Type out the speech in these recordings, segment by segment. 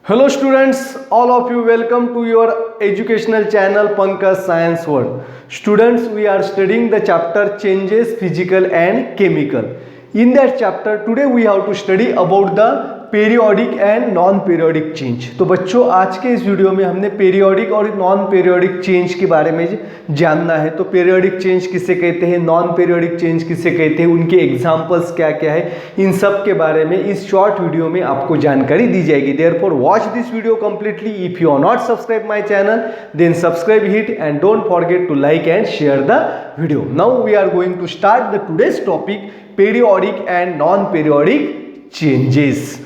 Hello students, all of you welcome to your educational channel Pankaj Science World. Students, we are studying the chapter Changes Physical and Chemical. In that chapter today we have to study about the periodic and non periodic change. तो बच्चों आज के इस video में हमने periodic और non periodic change के बारे में जानना है। तो पीरियोडिक चेंज किसे कहते हैं, नॉन पीरियोडिक चेंज किसे कहते हैं, उनके एग्जांपल्स क्या क्या है, इन सब के बारे में इस शॉर्ट वीडियो में आपको जानकारी दी जाएगी। Therefore watch this video completely. If you are not subscribe my channel then subscribe hit and don't forget to like and share the video. Now we are going to start the today's topic periodic and non periodic changes.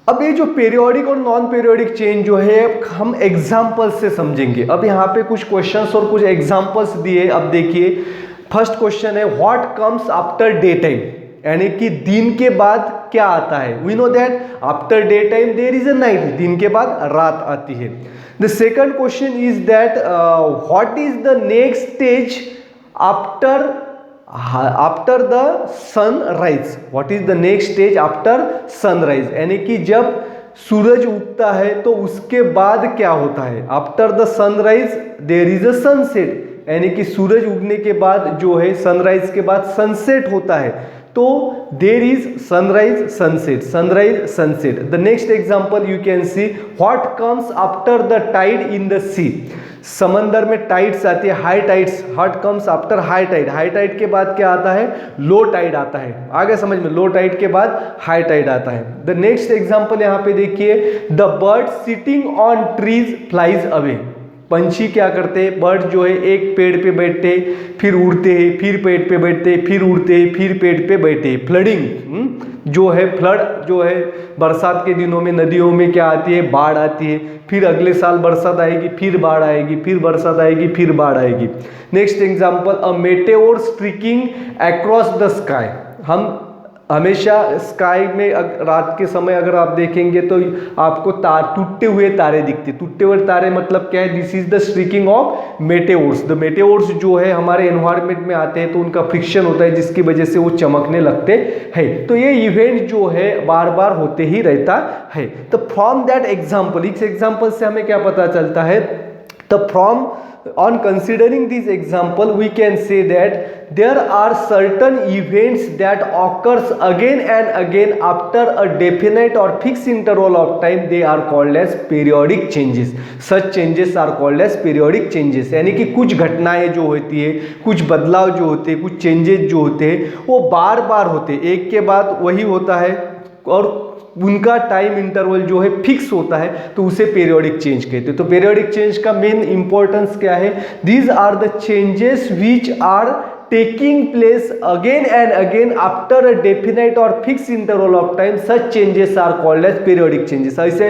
अब ये जो periodic और non periodic change जो है हम example से समझेंगे। अब यहाँ पे कुछ क्वेश्चंस और कुछ एग्जाम्पल्स दिए। अब देखिए फर्स्ट क्वेश्चन है what comes after day time, यानी कि दिन के बाद क्या आता है। We know that after day time there is a night, दिन के बाद रात आती है। The second question is that what is the next stage after the sunrise. What is the next stage after sunrise, यानी कि जब सूरज उगता है तो उसके बाद क्या होता है। After the sunrise there is a sunset, यानी कि सूरज उगने के बाद जो है सनराइज के बाद सनसेट होता है। तो there is sunrise sunset, sunrise sunset. The next example you can see what comes after the tide in the sea. समंदर में टाइड्स आती है, high tides. What comes after high tide, high tide के बाद क्या आता है, लो टाइड आता है। आगे समझ में, लो टाइड के बाद हाई टाइड आता है। द नेक्स्ट एग्जांपल यहां पे देखिए the bird sitting on trees flies away. पंछी क्या करते हैं, बर्ड जो है एक पेड़ पे बैठते फिर उड़ते हैं, फिर पेड़ पे बैठते फिर उड़ते हैं, फिर पेड़ पे बैठते। फ्लडिंग जो है, फ्लड जो है बरसात के दिनों में नदियों में क्या आती है, बाढ़ आती है। फिर अगले साल बरसात आएगी, फिर बाढ़ आएगी, फिर बरसात आएगी, फिर बाढ़ आएगी। Next example a Meteor streaking across the sky. हम हमेशा स्काई में रात के समय अगर आप देखेंगे तो आपको टूटते हुए तारे दिखते। टूटे हुए तारे मतलब क्या है, this is the streaking of meteors. The meteors जो है हमारे एनवायरमेंट में आते हैं तो उनका फ्रिक्शन होता है जिसकी वजह से वो चमकने लगते हैं। तो ये इवेंट जो है बार बार होते ही रहता है। तो फ्रॉम दैट एग्जाम्पल, इस एग्जाम्पल से हमें क्या पता चलता है, तो from on considering this example we can say that there are certain events that occurs again and again after a definite or fixed interval of time. They are called as periodic changes. Such changes are called as periodic changes. यानी कि कुछ घटनाएं जो होती है, कुछ बदलाव जो होते हैं, कुछ चेंजेस जो होते हैं वो बार बार होते हैं, एक के बाद वही होता है और उनका टाइम इंटरवल जो है फिक्स होता है, तो उसे पीरियोडिक चेंज कहते हैं। तो पीरियोडिक चेंज का मेन इंपॉर्टेंस क्या है, these are the changes which are taking place again and again after a definite और fix interval of time. Such changes are called as periodic changes. ऐसे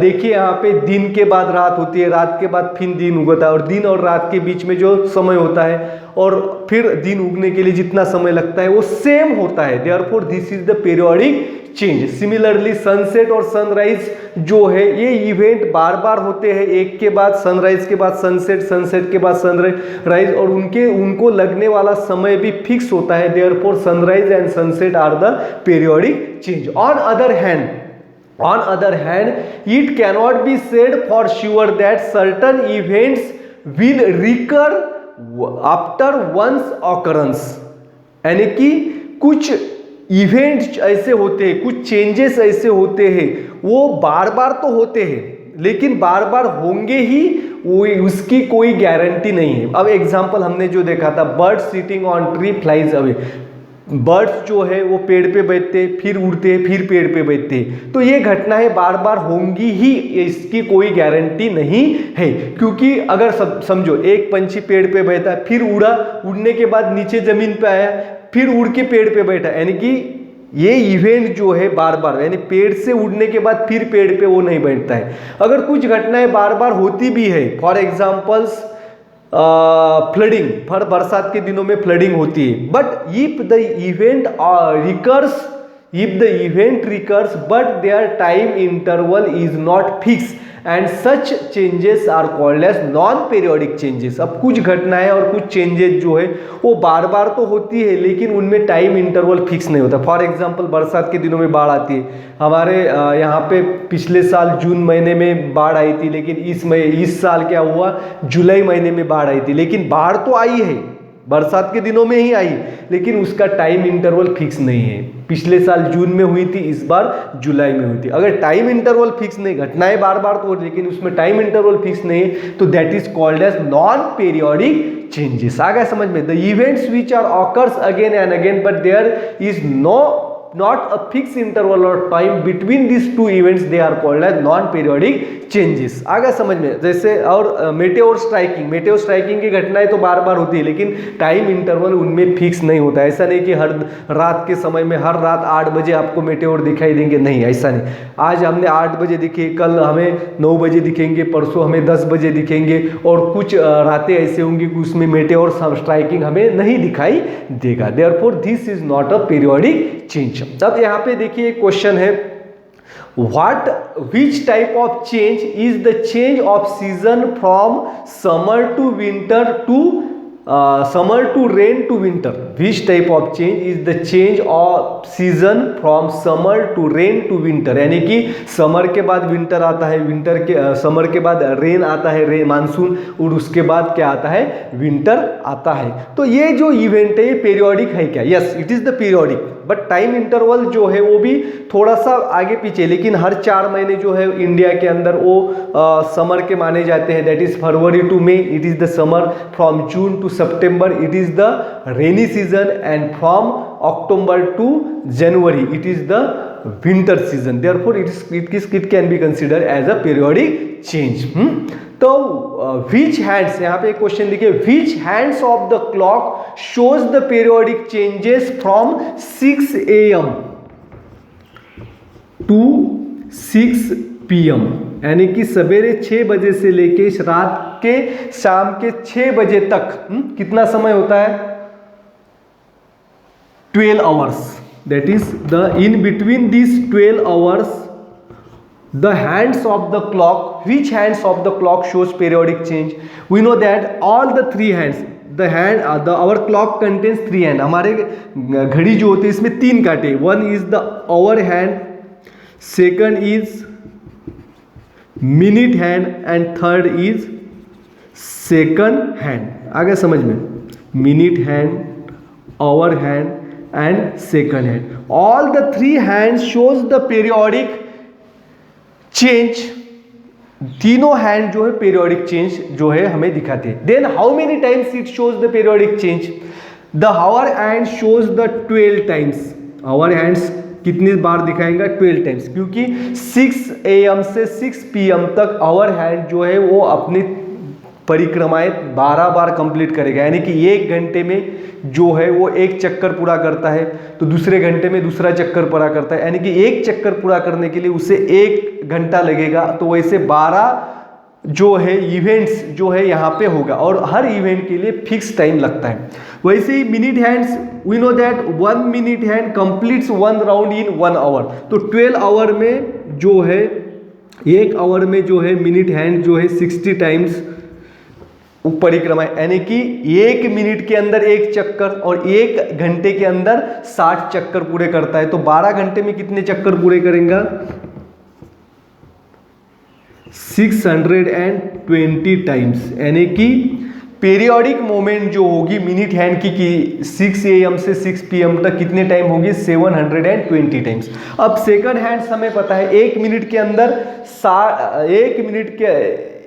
देखिए यहाँ पे दिन के बाद रात होती है, रात के बाद फिर दिन उगता है, और दिन और रात के बीच में जो समय होता है और फिर दिन उगने के लिए जितना समय लगता है वो सेम होता है। Therefore this is the periodic change. Similarly sunset और सनराइज जो है ये इवेंट बार बार होते हैं, एक के बाद सनराइज के बाद सनसेट, सनसेट के बाद सनराइज, और उनको लगने वाला समय भी फिक्स होता है। Therefore sunrise and sunset are the periodic change. On other hand it cannot be said for sure that certain events will recur after one's occurrence। यानी कि कुछ इवेंट ऐसे होते हैं, कुछ चेंजेस ऐसे होते हैं वो बार बार तो होते हैं लेकिन बार बार होंगे ही, वो उसकी कोई गारंटी नहीं है। अब एग्जांपल हमने जो देखा था, bird sitting on tree flies away. Birds जो है वो पेड़ पे बैठते फिर उड़ते फिर पेड़ पे बैठते, तो ये घटनाएं बार बार होंगी ही, इसकी कोई गारंटी नहीं है। क्योंकि अगर समझो एक पंछी पेड़ पे बैठा फिर उड़ा, उड़ने के बाद नीचे जमीन पे आया फिर उड़ के पेड़ पे बैठा, यानी कि ये इवेंट जो है बार बार, यानी पेड़ से उड़ने के बाद फिर पेड़ पे वो नहीं बैठता है। अगर कुछ घटनाएं बार बार होती भी है, फॉर एग्जाम्पल्स फ्लडिंग, हर बरसात के दिनों में फ्लडिंग होती है, but if the event recurs but their time interval is not fix, and such changes are called as non periodic changes. अब कुछ घटनाएं और कुछ चेंजेस जो है वो बार बार तो होती है लेकिन उनमें टाइम इंटरवल फिक्स नहीं होता। फॉर एग्जांपल बरसात के दिनों में बाढ़ आती है, हमारे यहाँ पे पिछले साल जून महीने में बाढ़ आई थी, लेकिन इस साल क्या हुआ, जुलाई महीने में बाढ़ आई थी। लेकिन बाढ़ तो आई है, बरसात के दिनों में ही आई, लेकिन उसका टाइम इंटरवल फिक्स नहीं है। पिछले साल जून में हुई थी, इस बार जुलाई में हुई थी। अगर टाइम इंटरवल फिक्स नहीं, घटनाएं बार बार तो, लेकिन उसमें टाइम इंटरवल फिक्स नहीं है, तो that is called as non periodic changes. आ गया समझ में? The events which are occurs again and again but there is not a fixed interval or time between these two events, they are called as non periodic changes। आ गया समझ में? जैसे और Meteor striking की घटनाएं तो बार बार होती है लेकिन टाइम इंटरवल उनमें फिक्स नहीं होता। ऐसा नहीं कि हर रात के समय में हर रात 8 बजे आपको मेटेओर दिखाई देंगे, नहीं, ऐसा नहीं। आज हमने 8 बजे दिखे, कल हमें 9 बजे दिखेंगे, परसों हमें 10 बजे दिखेंगे, और कुछ रातें ऐसे होंगी कि उसमें मेटेओर स्ट्राइकिंग हमें नहीं दिखाई देगा। Therefore this is not a periodic change. अब यहाँ पे देखिए क्वेश्चन है, which type of change is the change of season from summer to winter to summer to rain to winter? Which type of change is the change of season from summer to rain to winter? यानी कि summer के बाद winter आता है, winter के summer के बाद rain आता है, मानसून, और उसके बाद क्या आता है, विंटर आता है। तो ये जो इवेंट है ये पीरियोडिक है क्या? Yes, it is the periodic, but time interval जो है वो भी थोड़ा सा आगे पीछे, लेकिन हर 4 महीने जो है इंडिया के अंदर वो समर के माने जाते हैं। That is February to May it is the summer, from June to September it is the rainy season, and from October to January it is the winter season. Therefore it can be consider as a periodic change. तो which hands, यहाँ पे एक question देखिए, which hands of the clock shows the periodic changes from 6 AM to 6 PM, यानी कि सवेरे 6 बजे से लेके रात के शाम के 6 बजे तक कितना समय होता है? 12 hours। That is the in between this 12 hours the hands of the clock, which hands of the clock shows periodic change? We know that all the 3 hands, the hand our clock contains 3 hand। हमारे घड़ी जो होती है इसमें 3 कांटे, one is the hour hand, second is minute hand, and third is second hand। आ गया समझ में? minute hand, hour hand and second hand, all the 3 hands shows the periodic change. तीनों हैंड जो है पीरियोडिक चेंज जो है हमें दिखाते हैं। Then how many times it shows the periodic change? The hour hand shows the 12 times. Hour hands कितनी बार दिखाएगा? 12 टाइम्स, क्योंकि 6 AM से 6 PM तक आवर हैंड जो है वो अपनी परिक्रमाएं 12 बार कंप्लीट करेगा। यानी कि 1 घंटे में जो है वो 1 चक्कर पूरा करता है, तो दूसरे घंटे में दूसरा चक्कर पूरा करता है, यानी कि 1 चक्कर पूरा करने के लिए उसे 1 घंटा लगेगा। तो वैसे 12 जो है इवेंट्स जो है यहाँ पे होगा, और हर इवेंट के लिए फिक्स टाइम लगता है। वैसे ही minute hands, we know that 1 minute hand completes 1 round in 1 hour. तो 12 आवर में जो है, 1 आवर में जो है मिनट हैंड जो है 60 टाइम्स परिक्रमा, यानी कि 1 मिनट के अंदर 1 चक्कर, और 1 घंटे के अंदर 60 चक्कर पूरे करता है। तो 12 घंटे में कितने चक्कर पूरे करेंगे? 620 टाइम्स। यानी कि पीरियोडिक मोमेंट जो होगी मिनट हैंड की 6 AM से 6 PM तक कितने टाइम होगी? 720 टाइम्स। अब सेकंड हैंड हमें पता है 1 मिनट के अंदर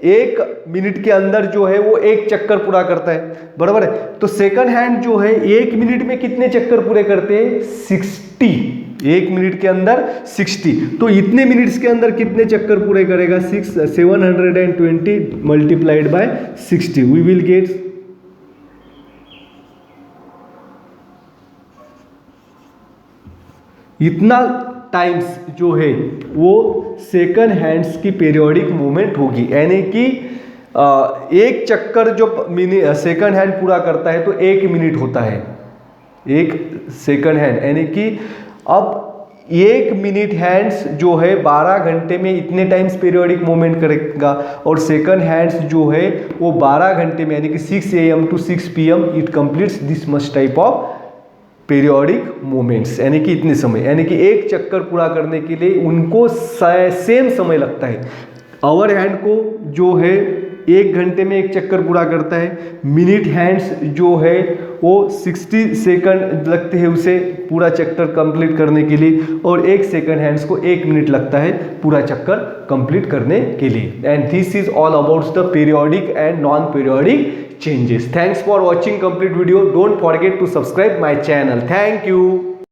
1 मिनट के अंदर जो है वो 1 चक्कर पूरा करता है, बराबर है। तो सेकंड हैंड जो है 1 मिनट में कितने चक्कर पूरे करते हैं? 60। 1 मिनट के अंदर 60। तो इतने मिनट्स के अंदर कितने चक्कर पूरे करेगा? 720 multiplied by 60, we will get इतना टाइम्स जो है वो सेकंड हैंड्स की पीरियोडिक मूवमेंट होगी। यानी कि 1 चक्कर जो सेकंड हैंड पूरा करता है तो 1 मिनट होता है 1 सेकंड हैंड। यानी कि अब एक मिनट हैंड्स जो है 12 घंटे में इतने टाइम्स पीरियोडिक मूवमेंट करेगा, और सेकंड हैंड्स जो है वो 12 घंटे में यानी कि 6 AM to 6 PM it completes this much type of periodic movements, यानी कि इतने समय, यानी कि एक चक्कर पूरा करने के लिए उनको सेम समय लगता है। आवर हैंड को जो है 1 घंटे में एक चक्कर पूरा करता है, मिनट हैंड्स जो है वो 60 सेकंड लगते हैं उसे पूरा चक्कर कंप्लीट करने के लिए, और 1 सेकंड हैंड्स को 1 मिनट लगता है पूरा चक्कर कंप्लीट करने के लिए। And this is all about the periodic and non periodic changes. Thanks for watching complete video. Don't forget to subscribe my channel. Thank you.